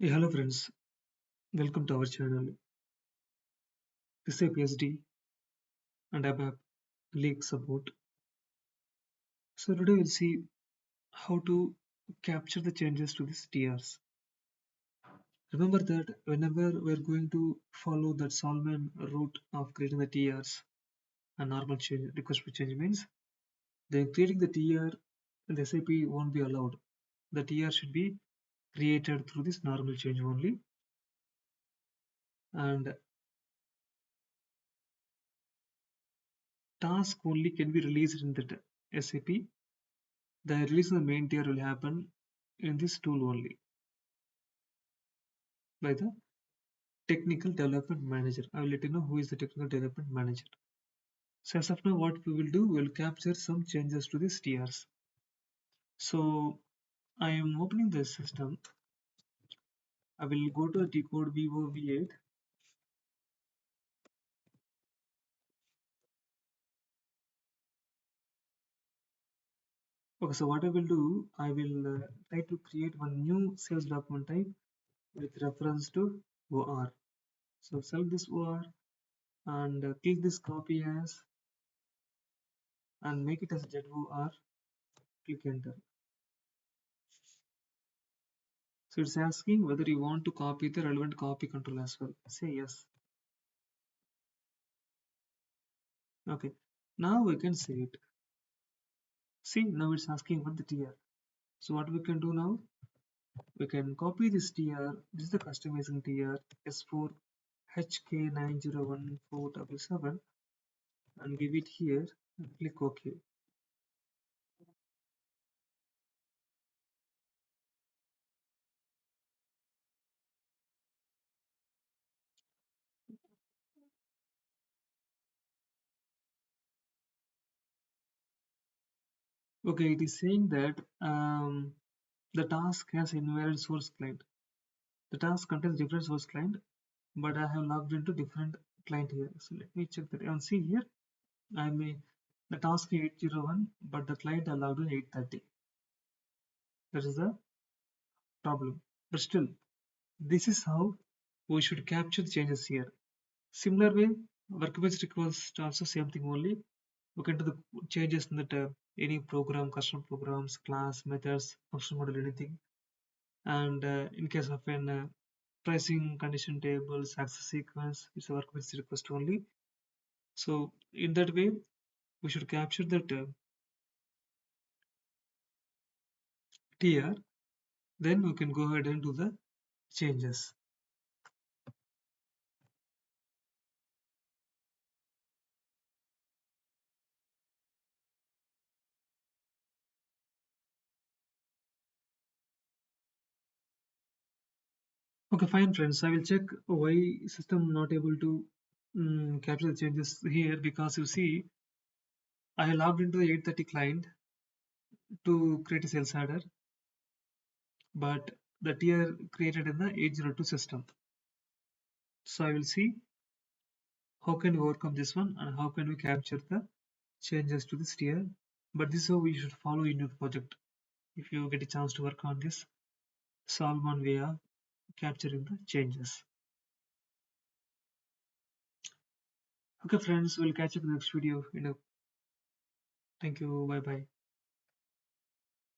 Hey, hello friends, welcome to our channel. This is PSD and ABAP league support. So today we'll see how to capture the changes to these TRs. Remember that whenever we're going to follow that Solman route of creating the TRs, a normal change request for change means then creating the TR in the SAP won't be allowed. The TR should be created through this normal change only, and task only can be released in the SAP. The release of the main tier will happen in this tool only by the technical development manager. I will let you know who is the technical development manager. So as of now, what we will do, we'll capture some changes to these tiers. So I am opening the system. I will go to the decode Vivo V8. Okay, so what I will do, I will try to create one new sales document type with reference to OR. So select this OR and click this copy as and make it as ZOR. Click enter. So it's asking whether you want to copy the relevant copy control as well. Say yes. Okay. Now we can save it. See, now it's asking for the TR. So what we can do now, we can copy this TR. This is the customizing TR S4 HK901477 and give it here and click OK. Okay, it is saying that the task has invalid source client. The task contains different source client, but I have logged into different client here. So let me check that and see here. I may the task 801, but the client are logged in 830. That is the problem. But still, this is how we should capture the changes here. Similar way, work-based request also same thing only. We can do the changes in that any program, custom programs, class, methods, function model, anything. And in case of an pricing condition tables, access sequence, it's a work-based request only. So in that way, we should capture that TR. Then we can go ahead and do the changes. Okay, fine friends. I will check why system not able to capture the changes here because you see I logged into the 830 client to create a sales header, but the tier created in the 802 system. So I will see how can we overcome this one and how can we capture the changes to this tier. But this is how we should follow in your project. If you get a chance to work on this, solve one way of capturing the changes. Okay friends, we'll catch up in the next video. Thank you. Bye bye.